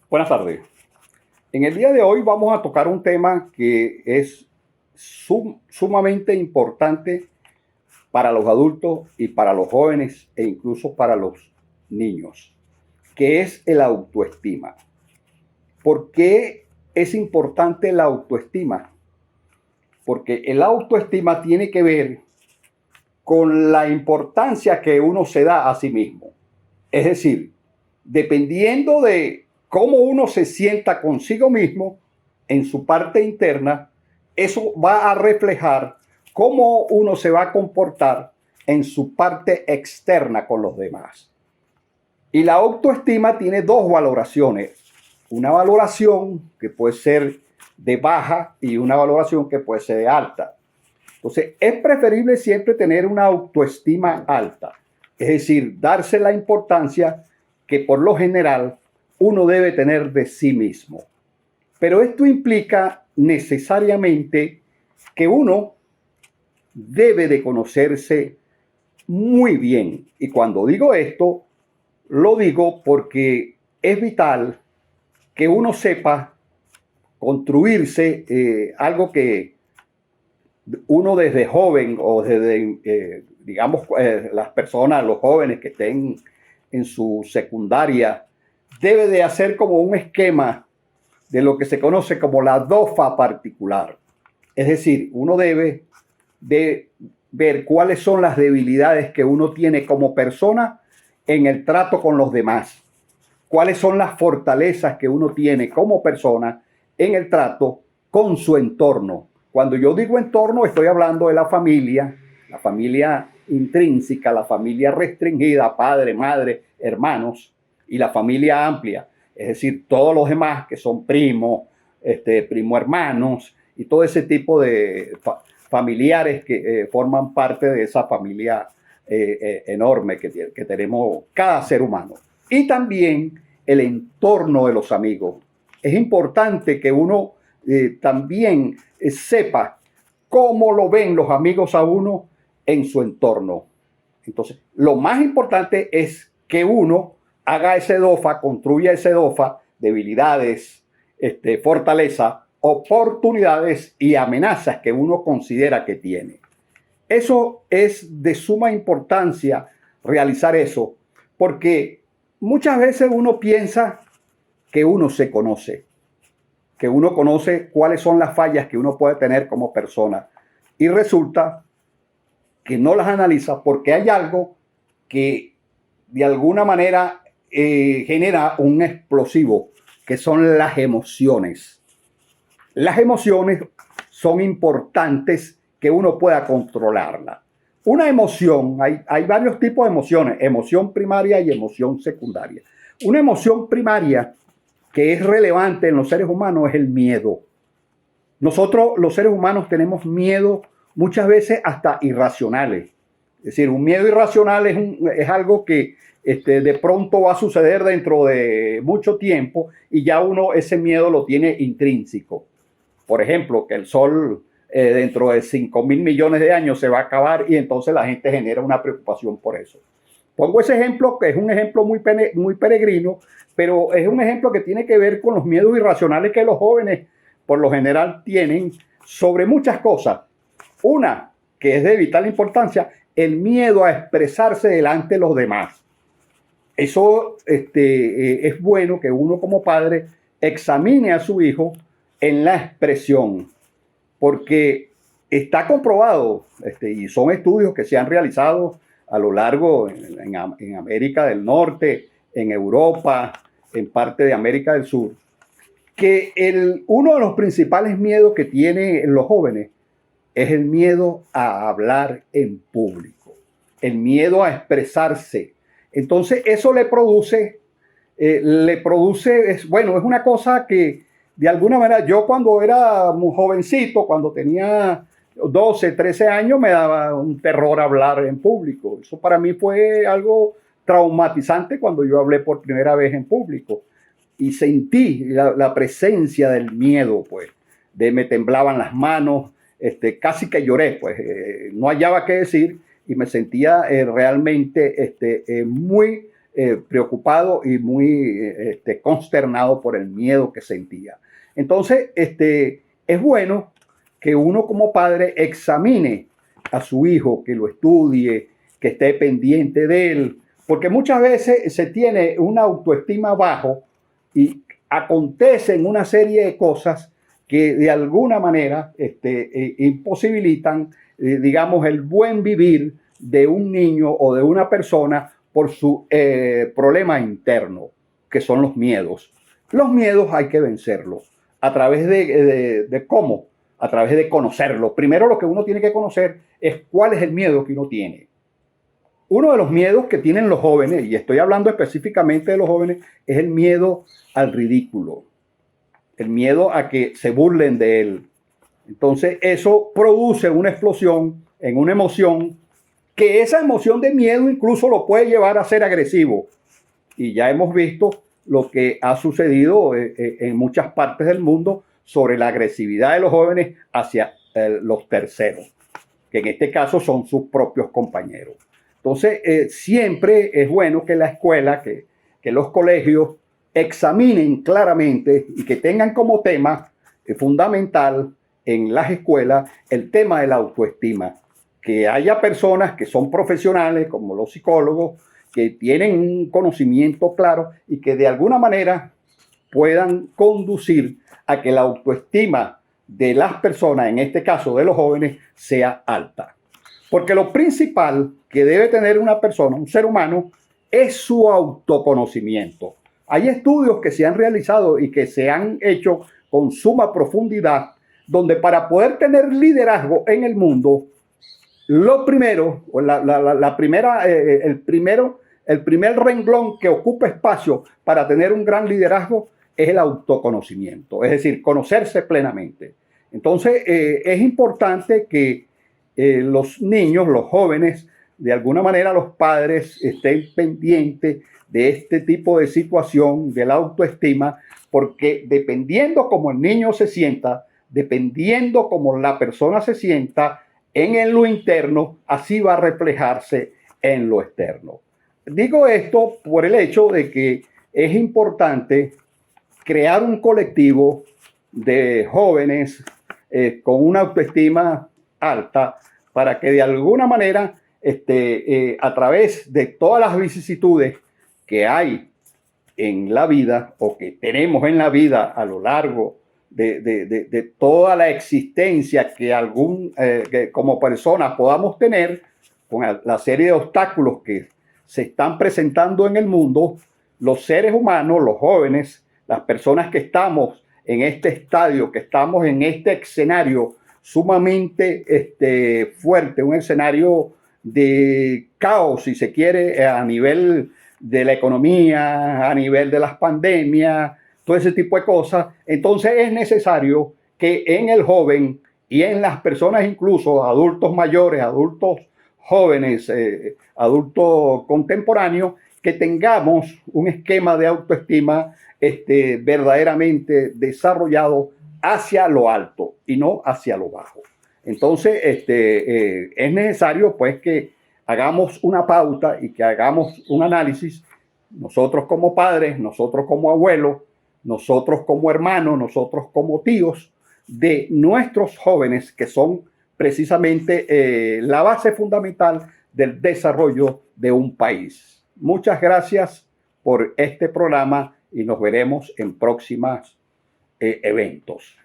Buenas tardes. En el día de hoy vamos a tocar un tema que es sumamente importante para los adultos y para los jóvenes e incluso para los niños, que es el autoestima. ¿Por qué es importante la autoestima? Porque el autoestima tiene que ver con la importancia que uno se da a sí mismo. Es decir, dependiendo de cómo uno se sienta consigo mismo en su parte interna, eso va a reflejar cómo uno se va a comportar en su parte externa con los demás. Y la autoestima tiene dos valoraciones. Una valoración que puede ser de baja y una valoración que puede ser de alta. Entonces, es preferible siempre tener una autoestima alta. Es decir, darse la importancia que por lo general uno debe tener de sí mismo. Pero esto implica necesariamente que uno debe de conocerse muy bien. Y cuando digo esto, lo digo porque es vital que uno sepa construirse algo que uno desde joven o desde, las personas, los jóvenes que estén en su secundaria, debe de hacer como un esquema de lo que se conoce como la DOFA particular. Es decir, uno debe de ver cuáles son las debilidades que uno tiene como persona en el trato con los demás. Cuáles son las fortalezas que uno tiene como persona en el trato con su entorno. Cuando yo digo entorno, estoy hablando de la familia intrínseca, la familia restringida, padre, madre, hermanos, y la familia amplia, es decir, todos los demás que son primos, primo hermanos y todo ese tipo de familiares que forman parte de esa familia enorme que tenemos cada ser humano. Y también el entorno de los amigos. Es importante que uno también sepa cómo lo ven los amigos a uno en su entorno. Entonces, lo más importante es que uno haga ese DOFA, construya ese DOFA, debilidades, fortaleza, oportunidades y amenazas que uno considera que tiene. Eso es de suma importancia realizar eso, porque muchas veces uno piensa que uno se conoce, que uno conoce cuáles son las fallas que uno puede tener como persona y resulta que no las analiza porque hay algo que de alguna manera genera un explosivo, que son las emociones. Las emociones son importantes que uno pueda controlarlas. Una emoción, hay varios tipos de emociones, emoción primaria y emoción secundaria. Una emoción primaria que es relevante en los seres humanos es el miedo. Nosotros, los seres humanos, tenemos miedo muchas veces hasta irracionales. Es decir, un miedo irracional es algo que de pronto va a suceder dentro de mucho tiempo y ya uno ese miedo lo tiene intrínseco. Por ejemplo, que el sol dentro de 5.000 millones de años se va a acabar y entonces la gente genera una preocupación por eso. Pongo ese ejemplo, que es un ejemplo muy peregrino, pero es un ejemplo que tiene que ver con los miedos irracionales que los jóvenes por lo general tienen sobre muchas cosas. Una, que es de vital importancia, el miedo a expresarse delante de los demás. Eso es bueno que uno como padre examine a su hijo en la expresión, porque está comprobado, y son estudios que se han realizado a lo largo en América del Norte, en Europa, en parte de América del Sur, que uno de los principales miedos que tienen los jóvenes es el miedo a hablar en público, el miedo a expresarse. Entonces eso le produce, es una cosa que de alguna manera yo cuando era muy jovencito, cuando tenía 12, 13 años, me daba un terror hablar en público. Eso para mí fue algo traumatizante cuando yo hablé por primera vez en público y sentí la presencia del miedo, pues, me temblaban las manos, casi que lloré, pues, no hallaba qué decir y me sentía realmente muy preocupado y muy consternado por el miedo que sentía. Entonces, es bueno que uno como padre examine a su hijo, que lo estudie, que esté pendiente de él, porque muchas veces se tiene una autoestima bajo y acontecen una serie de cosas que de alguna manera imposibilitan, digamos, el buen vivir de un niño o de una persona por su problema interno, que son los miedos. Los miedos hay que vencerlos. ¿A través de cómo? A través de conocerlo. Primero lo que uno tiene que conocer es cuál es el miedo que uno tiene. Uno de los miedos que tienen los jóvenes, y estoy hablando específicamente de los jóvenes, es el miedo al ridículo, el miedo a que se burlen de él. Entonces eso produce una explosión en una emoción, que esa emoción de miedo incluso lo puede llevar a ser agresivo. Y ya hemos visto lo que ha sucedido en muchas partes del mundo sobre la agresividad de los jóvenes hacia los terceros, que en este caso son sus propios compañeros. Entonces, siempre es bueno que la escuela, que los colegios examinen claramente y que tengan como tema fundamental en las escuelas el tema de la autoestima. Que haya personas que son profesionales, como los psicólogos, que tienen un conocimiento claro y que de alguna manera puedan conducir a que la autoestima de las personas, en este caso de los jóvenes, sea alta. Porque lo principal que debe tener una persona, un ser humano, es su autoconocimiento. Hay estudios que se han realizado y que se han hecho con suma profundidad, donde para poder tener liderazgo en el mundo, lo primero, el primer renglón que ocupa espacio para tener un gran liderazgo es el autoconocimiento, es decir, conocerse plenamente. Entonces, es importante que los niños, los jóvenes, de alguna manera los padres estén pendientes de este tipo de situación, de la autoestima, porque dependiendo cómo el niño se sienta, dependiendo cómo la persona se sienta en lo interno, así va a reflejarse en lo externo. Digo esto por el hecho de que es importante crear un colectivo de jóvenes con una autoestima alta para que de alguna manera a través de todas las vicisitudes que hay en la vida o que tenemos en la vida a lo largo de toda la existencia que como personas podamos tener, con la serie de obstáculos que se están presentando en el mundo, los seres humanos, los jóvenes, las personas que estamos en este estadio, que estamos en este escenario sumamente fuerte, un escenario de caos, si se quiere, a nivel de la economía, a nivel de las pandemias, todo ese tipo de cosas. Entonces es necesario que en el joven y en las personas, incluso adultos mayores, adultos jóvenes, adultos contemporáneos, que tengamos un esquema de autoestima verdaderamente desarrollado hacia lo alto y no hacia lo bajo. Entonces, es necesario pues que hagamos una pauta y que hagamos un análisis, nosotros como padres, nosotros como abuelos, nosotros como hermanos, nosotros como tíos, de nuestros jóvenes que son precisamente la base fundamental del desarrollo de un país. Muchas gracias por este programa y nos veremos en próximos eventos.